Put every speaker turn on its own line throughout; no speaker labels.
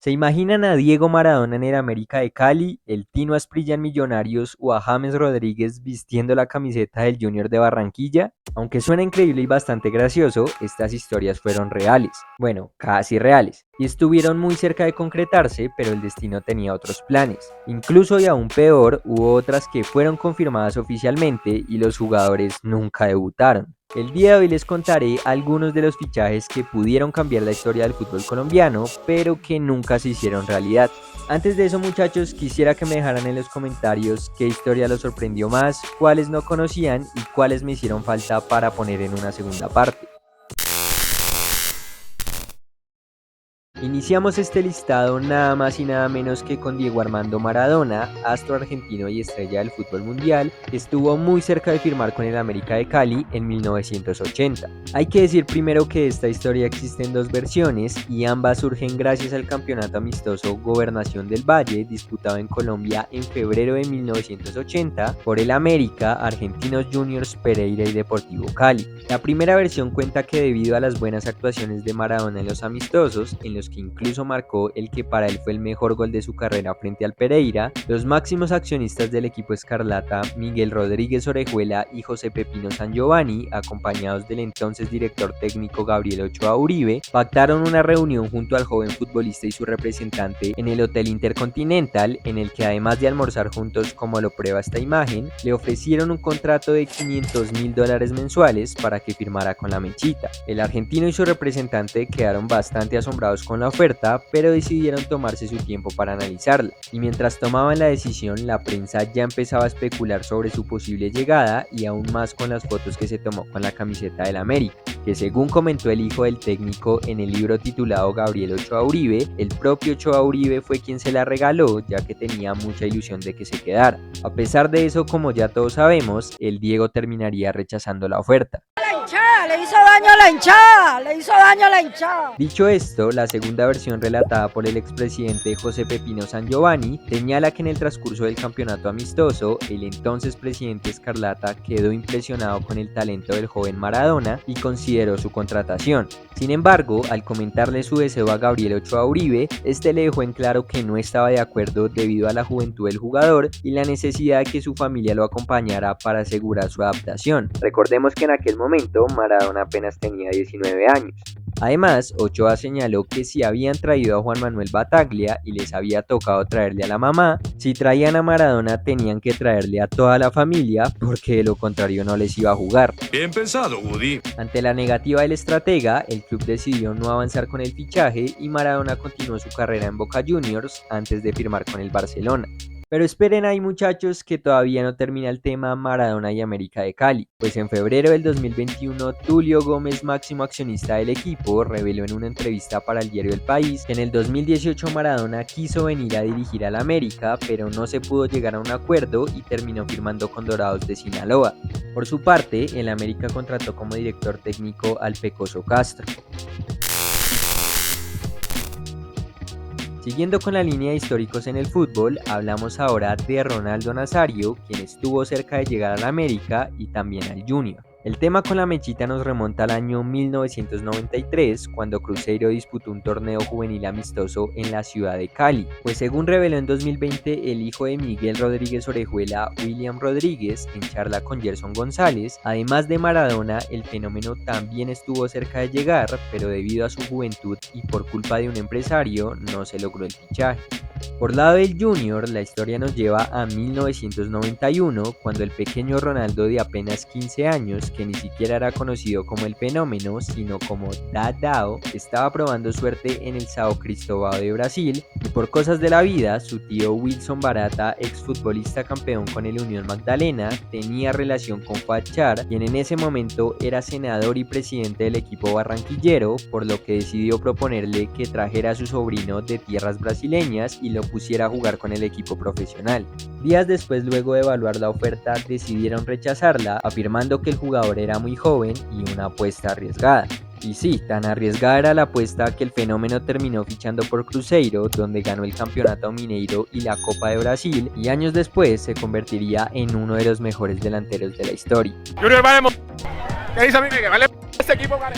¿Se imaginan a Diego Maradona en el América de Cali, el Tino Asprilla en Millonarios o a James Rodríguez vistiendo la camiseta del Junior de Barranquilla? Aunque suena increíble y bastante gracioso, estas historias fueron reales, bueno, casi reales, y estuvieron muy cerca de concretarse, pero el destino tenía otros planes. Incluso y aún peor, hubo otras que fueron confirmadas oficialmente y los jugadores nunca debutaron. El día de hoy les contaré algunos de los fichajes que pudieron cambiar la historia del fútbol colombiano, pero que nunca se hicieron realidad. Antes de eso, muchachos, quisiera que me dejaran en los comentarios qué historia los sorprendió más, cuáles no conocían y cuáles me hicieron falta para poner en una segunda parte. Iniciamos este listado nada más y nada menos que con Diego Armando Maradona, astro argentino y estrella del fútbol mundial, que estuvo muy cerca de firmar con el América de Cali en 1980. Hay que decir primero que de esta historia existen dos versiones y ambas surgen gracias al campeonato amistoso Gobernación del Valle disputado en Colombia en febrero de 1980 por el América, Argentinos Juniors, Pereira y Deportivo Cali. La primera versión cuenta que debido a las buenas actuaciones de Maradona en los amistosos, en los que incluso marcó el que para él fue el mejor gol de su carrera frente al Pereira, los máximos accionistas del equipo escarlata, Miguel Rodríguez Orejuela y José Pepino Sangiovanni, acompañados del entonces director técnico Gabriel Ochoa Uribe, pactaron una reunión junto al joven futbolista y su representante en el Hotel Intercontinental, en el que además de almorzar juntos como lo prueba esta imagen, le ofrecieron un contrato de $500.000 mensuales para que firmara con la Mechita. El argentino y su representante quedaron bastante asombrados con la oferta, pero decidieron tomarse su tiempo para analizarla. Y mientras tomaban la decisión, la prensa ya empezaba a especular sobre su posible llegada y aún más con las fotos que se tomó con la camiseta del América, que según comentó el hijo del técnico en el libro titulado Gabriel Ochoa Uribe, el propio Ochoa Uribe fue quien se la regaló ya que tenía mucha ilusión de que se quedara. A pesar de eso, como ya todos sabemos, el Diego terminaría rechazando la oferta.
Le hizo daño a la hinchada, le hizo daño a la hinchada.
Dicho esto, la segunda versión relatada por el expresidente José Pepino Sangiovanni señala que en el transcurso del campeonato amistoso, el entonces presidente Escarlata quedó impresionado con el talento del joven Maradona y consideró su contratación. Sin embargo, al comentarle su deseo a Gabriel Ochoa Uribe, este le dejó en claro que no estaba de acuerdo debido a la juventud del jugador y la necesidad de que su familia lo acompañara para asegurar su adaptación. Recordemos que en aquel momento Maradona apenas tenía 19 años. Además, Ochoa señaló que si habían traído a Juan Manuel Bataglia y les había tocado traerle a la mamá, si traían a Maradona tenían que traerle a toda la familia porque de lo contrario no les iba a jugar.
Bien pensado, Woody.
Ante la negativa del estratega, el club decidió no avanzar con el fichaje y Maradona continuó su carrera en Boca Juniors antes de firmar con el Barcelona. Pero esperen ahí muchachos que todavía no termina el tema Maradona y América de Cali, pues en febrero del 2021 Tulio Gómez, máximo accionista del equipo, reveló en una entrevista para el diario El País que en el 2018 Maradona quiso venir a dirigir al América, pero no se pudo llegar a un acuerdo y terminó firmando con Dorados de Sinaloa. Por su parte, el América contrató como director técnico al Pecoso Castro. Siguiendo con la línea de históricos en el fútbol, hablamos ahora de Ronaldo Nazario, quien estuvo cerca de llegar al América y también al Junior. El tema con la Mechita nos remonta al año 1993, cuando Cruzeiro disputó un torneo juvenil amistoso en la ciudad de Cali, pues según reveló en 2020 el hijo de Miguel Rodríguez Orejuela, William Rodríguez, en charla con Gerson González, además de Maradona, el fenómeno también estuvo cerca de llegar, pero debido a su juventud y por culpa de un empresario, no se logró el fichaje. Por lado del Junior, la historia nos lleva a 1991, cuando el pequeño Ronaldo de apenas 15 años, que ni siquiera era conocido como el fenómeno, sino como Dadao, estaba probando suerte en el São Cristóvão de Brasil, y por cosas de la vida, su tío Wilson Barata, exfutbolista campeón con el Unión Magdalena, tenía relación con Fachar, quien en ese momento era senador y presidente del equipo barranquillero, por lo que decidió proponerle que trajera a su sobrino de tierras brasileñas y lo pusiera a jugar con el equipo profesional. Días después, luego de evaluar la oferta, decidieron rechazarla, afirmando que el jugador era muy joven y una apuesta arriesgada. Y sí, tan arriesgada era la apuesta que el fenómeno terminó fichando por Cruzeiro, donde ganó el Campeonato Mineiro y la Copa de Brasil, y años después se convertiría en uno de los mejores delanteros de la historia.
Junior, vale, ¿qué dice a mí? Que vale este equipo, vale.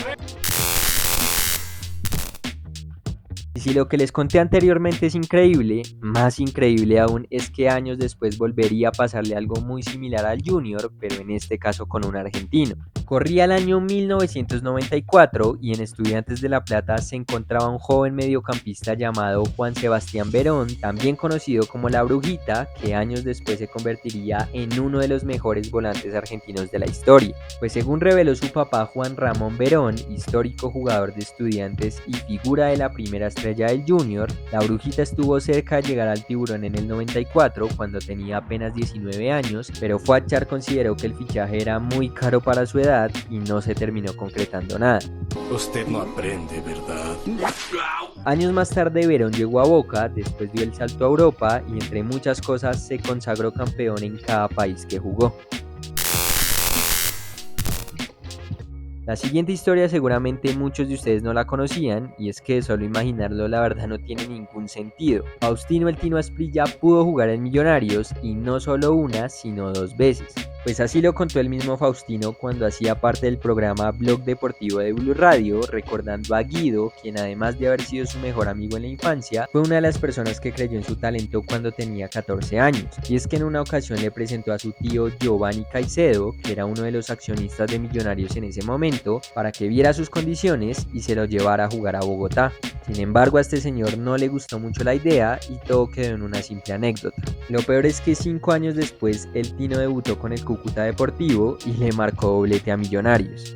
Y si lo que les conté anteriormente es increíble, más increíble aún es que años después volvería a pasarle algo muy similar al Junior, pero en este caso con un argentino. Corría el año 1994 y en Estudiantes de La Plata se encontraba un joven mediocampista llamado Juan Sebastián Verón, también conocido como La Brujita, que años después se convertiría en uno de los mejores volantes argentinos de la historia. Pues según reveló su papá Juan Ramón Verón, histórico jugador de Estudiantes y figura de la primera estrella del Junior, La Brujita estuvo cerca de llegar al Tiburón en el 94 cuando tenía apenas 19 años, pero Fuachar consideró que el fichaje era muy caro para su edad y no se terminó concretando nada.
Usted no aprende, ¿verdad?
Años más tarde Verón llegó a Boca, después dio el salto a Europa y entre muchas cosas se consagró campeón en cada país que jugó. La siguiente historia seguramente muchos de ustedes no la conocían y es que solo imaginarlo la verdad no tiene ningún sentido. Faustino El Tino Asprilla pudo jugar en Millonarios y no solo una sino 2 veces. Pues así lo contó el mismo Faustino cuando hacía parte del programa Blog Deportivo de Blue Radio, recordando a Guido, quien además de haber sido su mejor amigo en la infancia, fue una de las personas que creyó en su talento cuando tenía 14 años. Y es que en una ocasión le presentó a su tío Giovanni Caicedo, que era uno de los accionistas de Millonarios en ese momento, para que viera sus condiciones y se lo llevara a jugar a Bogotá. Sin embargo, a este señor no le gustó mucho la idea y todo quedó en una simple anécdota. Lo peor es que 5 años después, el Tino debutó con el Cúcuta Deportivo y le marcó doblete a Millonarios.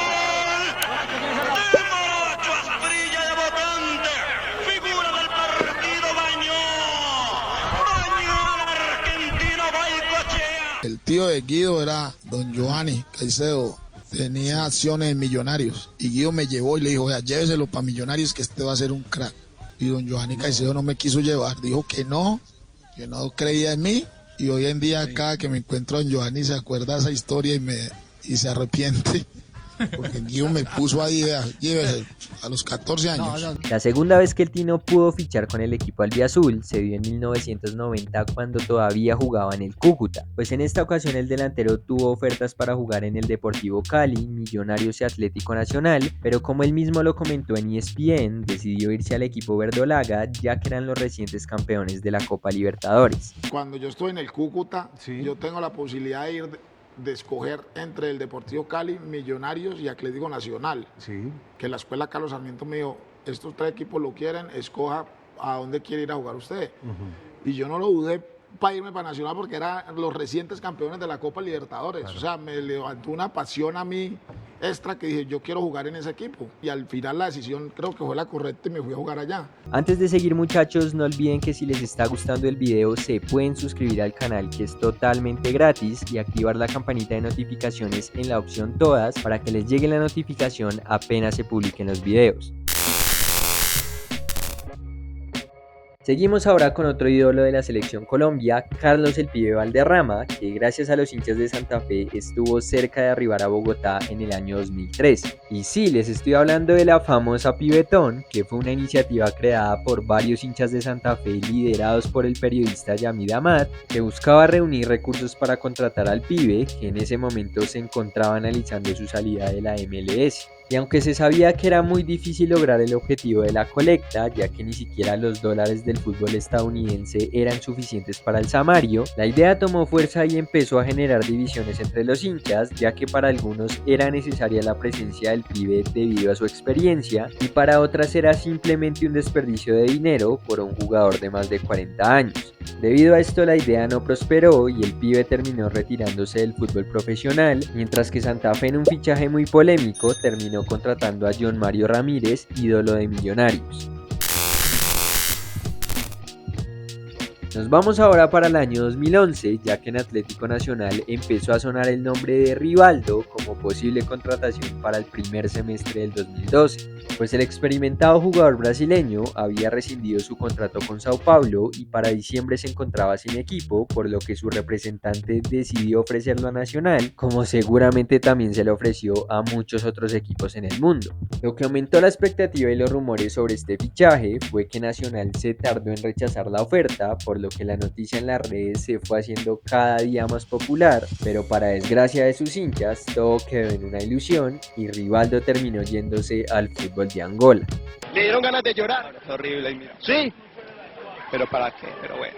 El tío de Guido era don Giovanni Caicedo, tenía acciones en Millonarios y Guido me llevó y le dijo, lléveselo para Millonarios que este va a ser un crack. Y don Giovanni Caicedo no me quiso llevar, dijo que no creía en mí. Y hoy en día cada que me encuentro con Giovanni se acuerda de esa historia y se arrepiente. Porque Guido me puso ahí, llévese, a los 14 años.
La segunda vez que el Tino pudo fichar con el equipo albiazul se dio en 1990 cuando todavía jugaba en el Cúcuta. Pues en esta ocasión el delantero tuvo ofertas para jugar en el Deportivo Cali, Millonarios y Atlético Nacional, pero como él mismo lo comentó en ESPN, decidió irse al equipo verdolaga ya que eran los recientes campeones de la Copa Libertadores.
Cuando yo estoy en el Cúcuta, yo tengo la posibilidad de escoger entre el Deportivo Cali, Millonarios y Atlético Nacional. Que la escuela Carlos Sarmiento me dijo, estos 3 equipos lo quieren, escoja a dónde quiere ir a jugar usted. Y yo no lo dudé para irme para Nacional porque eran los recientes campeones de la Copa Libertadores. Claro. O sea, me levantó una pasión a mí extra que dije, yo quiero jugar en ese equipo. Y al final la decisión creo que fue la correcta y me fui a jugar allá.
Antes de seguir, muchachos, no olviden que si les está gustando el video se pueden suscribir al canal, que es totalmente gratis, y activar la campanita de notificaciones en la opción todas para que les llegue la notificación apenas se publiquen los videos. Seguimos ahora con otro ídolo de la selección Colombia, Carlos el Pibe Valderrama, que gracias a los hinchas de Santa Fe estuvo cerca de arribar a Bogotá en el año 2003. Y sí, les estoy hablando de la famosa Pibetón, que fue una iniciativa creada por varios hinchas de Santa Fe liderados por el periodista Yamid Amad, que buscaba reunir recursos para contratar al Pibe, que en ese momento se encontraba analizando su salida de la MLS. Y aunque se sabía que era muy difícil lograr el objetivo de la colecta, ya que ni siquiera los dólares del fútbol estadounidense eran suficientes para el Samario, la idea tomó fuerza y empezó a generar divisiones entre los hinchas, ya que para algunos era necesaria la presencia del Pibe debido a su experiencia, y para otras era simplemente un desperdicio de dinero por un jugador de más de 40 años. Debido a esto la idea no prosperó y el Pibe terminó retirándose del fútbol profesional, mientras que Santa Fe en un fichaje muy polémico terminó contratando a John Mario Ramírez, ídolo de Millonarios. Nos vamos ahora para el año 2011, ya que en Atlético Nacional empezó a sonar el nombre de Rivaldo como posible contratación para el primer semestre del 2012, pues el experimentado jugador brasileño había rescindido su contrato con Sao Paulo y para diciembre se encontraba sin equipo, por lo que su representante decidió ofrecerlo a Nacional, como seguramente también se le ofreció a muchos otros equipos en el mundo. Lo que aumentó la expectativa y los rumores sobre este fichaje fue que Nacional se tardó en rechazar la oferta, por lo que la noticia en las redes se fue haciendo cada día más popular, pero para desgracia de sus hinchas, todo quedó en una ilusión y Rivaldo terminó yéndose al fútbol de Angola.
Le dieron ganas de llorar. Horrible, mira. Sí, pero ¿para qué? Pero bueno.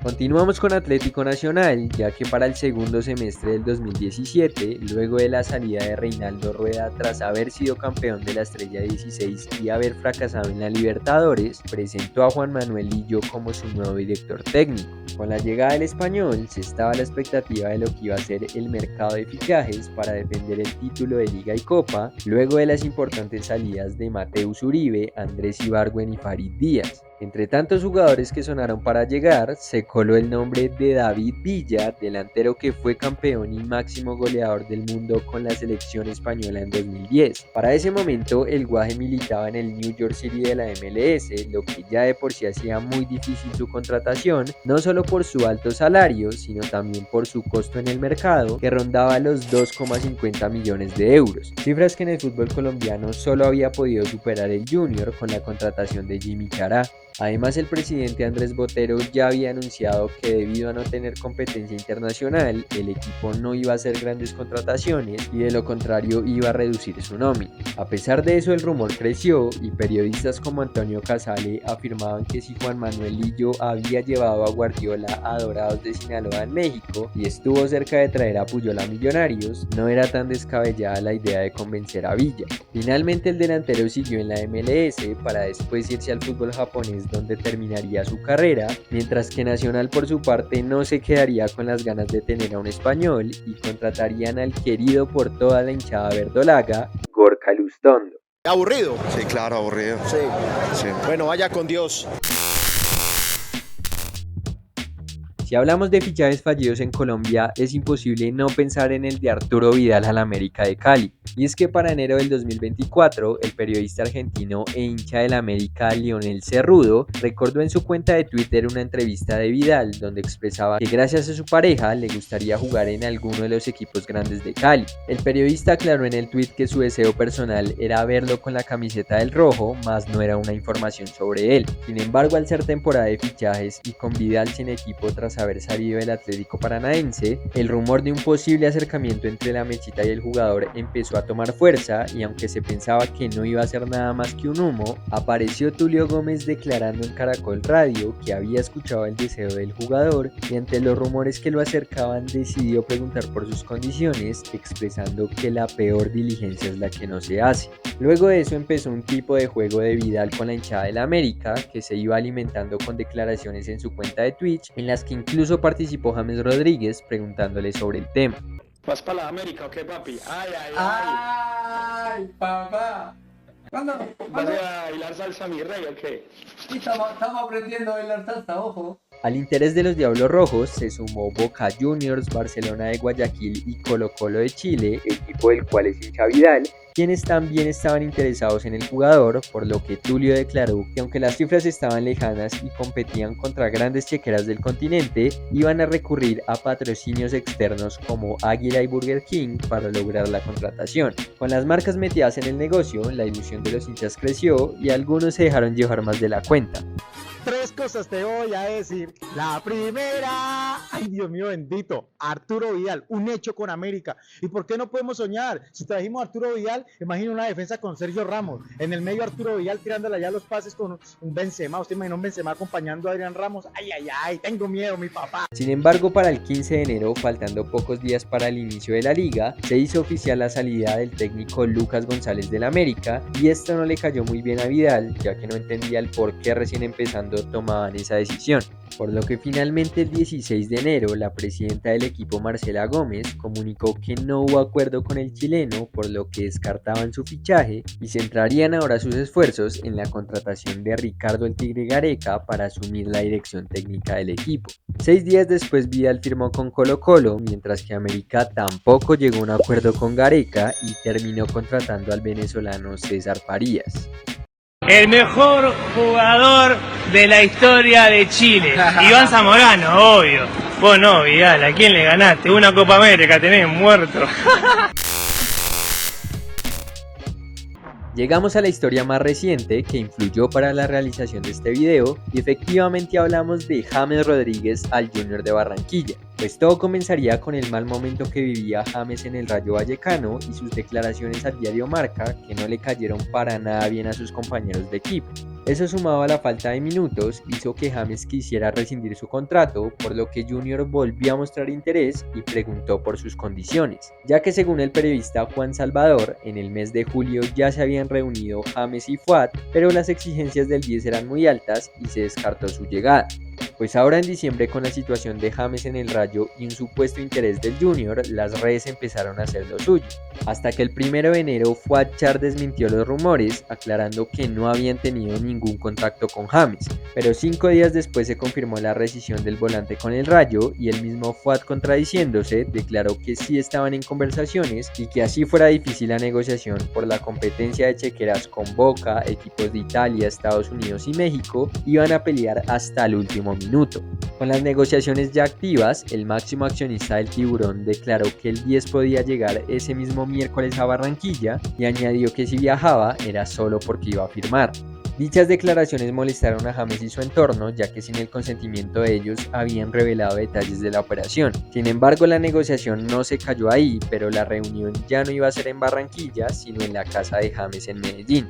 Continuamos con Atlético Nacional, ya que para el segundo semestre del 2017, luego de la salida de Reinaldo Rueda tras haber sido campeón de la Estrella 16 y haber fracasado en la Libertadores, presentó a Juan Manuel Lillo como su nuevo director técnico. Con la llegada del español, se estaba a la expectativa de lo que iba a ser el mercado de fichajes para defender el título de Liga y Copa, luego de las importantes salidas de Mateus Uribe, Andrés Ibargüen y Farid Díaz. Entre tantos jugadores que sonaron para llegar, se coló el nombre de David Villa, delantero que fue campeón y máximo goleador del mundo con la selección española en 2010. Para ese momento, el Guaje militaba en el New York City de la MLS, lo que ya de por sí hacía muy difícil su contratación, no solo por su alto salario, sino también por su costo en el mercado, que rondaba los 2,50 millones de euros, cifras que en el fútbol colombiano solo había podido superar el Junior con la contratación de Jimmy Chará. Además, el presidente Andrés Botero ya había anunciado que debido a no tener competencia internacional, el equipo no iba a hacer grandes contrataciones y de lo contrario iba a reducir su nómina. A pesar de eso, el rumor creció y periodistas como Antonio Casale afirmaban que si Juan Manuel Lillo había llevado a Guardiola a Dorados de Sinaloa en México y estuvo cerca de traer a Puyol a Millonarios, no era tan descabellada la idea de convencer a Villa. Finalmente, el delantero siguió en la MLS para después irse al fútbol japonés, donde terminaría su carrera, mientras que Nacional por su parte no se quedaría con las ganas de tener a un español y contratarían al querido por toda la hinchada verdolaga, Gorka Lustondo.
¿Aburrido?
Sí, claro, aburrido.
Sí. Bueno, vaya con Dios.
Si hablamos de fichajes fallidos en Colombia, es imposible no pensar en el de Arturo Vidal al América de Cali. Y es que para enero del 2024, el periodista argentino e hincha del América, Lionel Cerrudo, recordó en su cuenta de Twitter una entrevista de Vidal donde expresaba que gracias a su pareja le gustaría jugar en alguno de los equipos grandes de Cali. El periodista aclaró en el tweet que su deseo personal era verlo con la camiseta del rojo, mas no era una información sobre él. Sin embargo, al ser temporada de fichajes y con Vidal sin equipo tras haber salido del Atlético Paranaense, el rumor de un posible acercamiento entre la mechita y el jugador empezó a tomar fuerza y aunque se pensaba que no iba a ser nada más que un humo, apareció Tulio Gómez declarando en Caracol Radio que había escuchado el deseo del jugador y ante los rumores que lo acercaban decidió preguntar por sus condiciones, expresando que la peor diligencia es la que no se hace. Luego de eso empezó un tipo de juego de Vidal con la hinchada del América que se iba alimentando con declaraciones en su cuenta de Twitch en las que incluso participó James Rodríguez preguntándole sobre el tema.
¿Vas para la América o qué, papi?
¡Ay, papá! ¿Cuándo?
¿Vas a bailar salsa, mi rey, o qué?
Sí, estamos aprendiendo a bailar salsa, ojo.
Al interés de los Diablos Rojos se sumó Boca Juniors, Barcelona de Guayaquil y Colo-Colo de Chile, equipo del cual es hincha Vidal, quienes también estaban interesados en el jugador, por lo que Tulio declaró que aunque las cifras estaban lejanas y competían contra grandes chequeras del continente, iban a recurrir a patrocinios externos como Águila y Burger King para lograr la contratación. Con las marcas metidas en el negocio, la ilusión de los hinchas creció y algunos se dejaron llevar más de la cuenta.
Tres cosas te voy a decir. La primera, ay Dios mío bendito, Arturo Vidal, un hecho con América. ¿Y por qué no podemos soñar? Si trajimos a Arturo Vidal, imagina una defensa con Sergio Ramos. En el medio Arturo Vidal tirándole allá los pases con un Benzema. ¿Usted imagina un Benzema acompañando a Adrián Ramos? Ay, tengo miedo, mi papá.
Sin embargo, para el 15 de enero, faltando pocos días para el inicio de la liga, se hizo oficial la salida del técnico Lucas González del América y esto no le cayó muy bien a Vidal, ya que no entendía el por qué recién empezando tomaban esa decisión, por lo que finalmente el 16 de enero la presidenta del equipo Marcela Gómez comunicó que no hubo acuerdo con el chileno, por lo que descartaban su fichaje y centrarían ahora sus esfuerzos en la contratación de Ricardo el Tigre Gareca para asumir la dirección técnica del equipo. 6 días después Vidal firmó con Colo-Colo, mientras que América tampoco llegó a un acuerdo con Gareca y terminó contratando al venezolano César Farías.
El mejor jugador de la historia de Chile, Iván Zamorano, obvio. Vos no, Vidal, ¿a quién le ganaste? Una Copa América tenés muerto.
Llegamos a la historia más reciente que influyó para la realización de este video y efectivamente hablamos de James Rodríguez al Junior de Barranquilla. Pues todo comenzaría con el mal momento que vivía James en el Rayo Vallecano y sus declaraciones al diario Marca que no le cayeron para nada bien a sus compañeros de equipo. Eso sumado a la falta de minutos hizo que James quisiera rescindir su contrato, por lo que Junior volvió a mostrar interés y preguntó por sus condiciones, ya que según el periodista Juan Salvador, en el mes de julio ya se habían reunido James y Fuad, pero las exigencias del 10 eran muy altas y se descartó su llegada. Pues ahora en diciembre, con la situación de James en el Rayo y un supuesto interés del Junior, las redes empezaron a hacer lo suyo, hasta que el 1 de enero Fuad Char desmintió los rumores, aclarando que no habían tenido ningún contacto con James, pero 5 días después se confirmó la rescisión del volante con el Rayo y el mismo Fuad, contradiciéndose, declaró que sí estaban en conversaciones y que así fuera difícil la negociación por la competencia de chequeras con Boca, equipos de Italia, Estados Unidos y México, iban a pelear hasta el último minuto. Con las negociaciones ya activas, el máximo accionista del Tiburón declaró que el 10 podía llegar ese mismo miércoles a Barranquilla y añadió que si viajaba era solo porque iba a firmar. Dichas declaraciones molestaron a James y su entorno, ya que sin el consentimiento de ellos habían revelado detalles de la operación. Sin embargo, la negociación no se cayó ahí, pero la reunión ya no iba a ser en Barranquilla, sino en la casa de James en Medellín.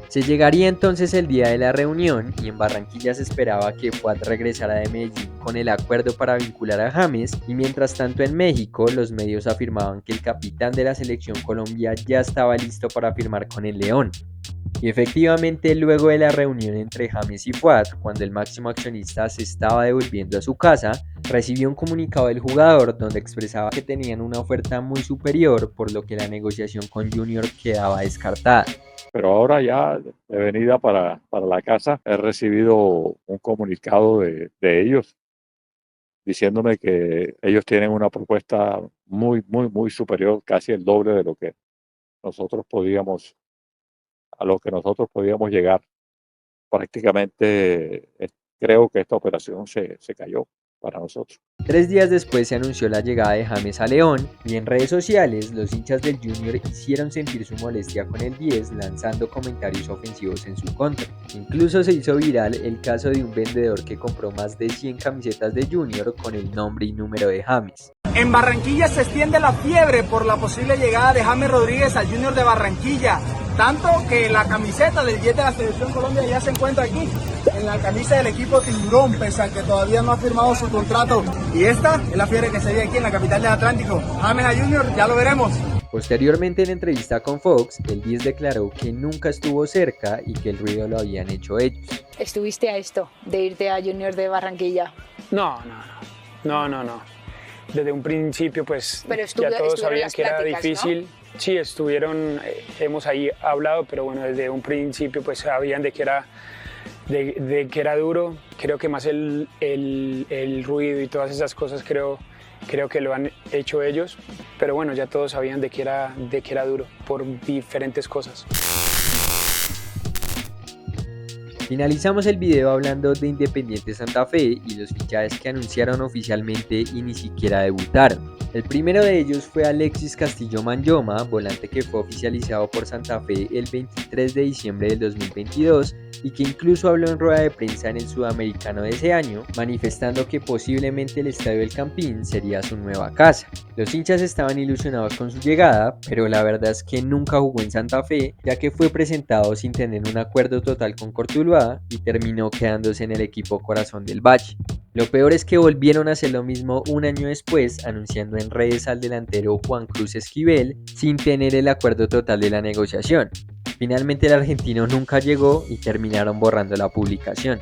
Se llegaría entonces el día de la reunión y en Barranquilla se esperaba que Fuad regresara de Medellín con el acuerdo para vincular a James, y mientras tanto en México los medios afirmaban que el capitán de la selección Colombia ya estaba listo para firmar con el León. Y efectivamente, luego de la reunión entre James y Fuad, cuando el máximo accionista se estaba devolviendo a su casa, recibió un comunicado del jugador donde expresaba que tenían una oferta muy superior, por lo que la negociación con Junior quedaba descartada.
Pero ahora ya de venida para la casa he recibido un comunicado de ellos diciéndome que ellos tienen una propuesta muy superior, casi el doble de lo que nosotros podíamos llegar. Prácticamente creo que esta operación se cayó para nosotros.
3 días después se anunció la llegada de James a León y en redes sociales los hinchas del Junior hicieron sentir su molestia con el 10 lanzando comentarios ofensivos en su contra. Incluso se hizo viral el caso de un vendedor que compró más de 100 camisetas de Junior con el nombre y número de James.
En Barranquilla se extiende la fiebre por la posible llegada de James Rodríguez al Junior de Barranquilla. Tanto que la camiseta del 10 de la Selección Colombia ya se encuentra aquí, en la camisa del equipo Tiburón, pese a que todavía no ha firmado su contrato. Y esta es la fiebre que se ve aquí en la capital del Atlántico. James a Junior, ya lo veremos.
Posteriormente, en entrevista con Fox, el 10 declaró que nunca estuvo cerca y que el ruido lo habían hecho ellos.
¿Estuviste a esto de irte a Junior de Barranquilla?
No. Desde un principio, pues ya todos sabían que era difícil. ¿No? Sí, hemos ahí hablado, pero bueno, desde un principio pues sabían de que era duro. Creo que más el ruido y todas esas cosas creo que lo han hecho ellos, pero bueno, ya todos sabían de que era duro por diferentes cosas.
Finalizamos el video hablando de Independiente Santa Fe y los fichajes que anunciaron oficialmente y ni siquiera debutaron. El primero de ellos fue Alexis Castillo Manyoma, volante que fue oficializado por Santa Fe el 23 de diciembre del 2022 y que incluso habló en rueda de prensa en el Sudamericano de ese año, manifestando que posiblemente el Estadio El Campín sería su nueva casa. Los hinchas estaban ilusionados con su llegada, pero la verdad es que nunca jugó en Santa Fe, ya que fue presentado sin tener un acuerdo total con Cortuluá y terminó quedándose en el equipo Corazón del Valle. Lo peor es que volvieron a hacer lo mismo un año después, anunciando en redes al delantero Juan Cruz Esquivel sin tener el acuerdo total de la negociación. Finalmente el argentino nunca llegó y terminaron borrando la publicación.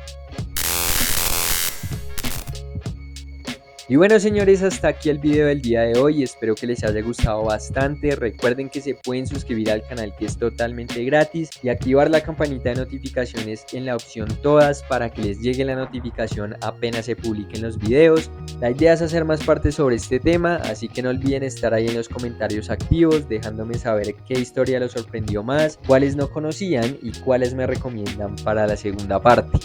Y bueno, señores, hasta aquí el video del día de hoy, espero que les haya gustado bastante. Recuerden que se pueden suscribir al canal, que es totalmente gratis, y activar la campanita de notificaciones en la opción todas para que les llegue la notificación apenas se publiquen los videos. La idea es hacer más parte sobre este tema, así que no olviden estar ahí en los comentarios activos dejándome saber qué historia los sorprendió más, cuáles no conocían y cuáles me recomiendan para la segunda parte.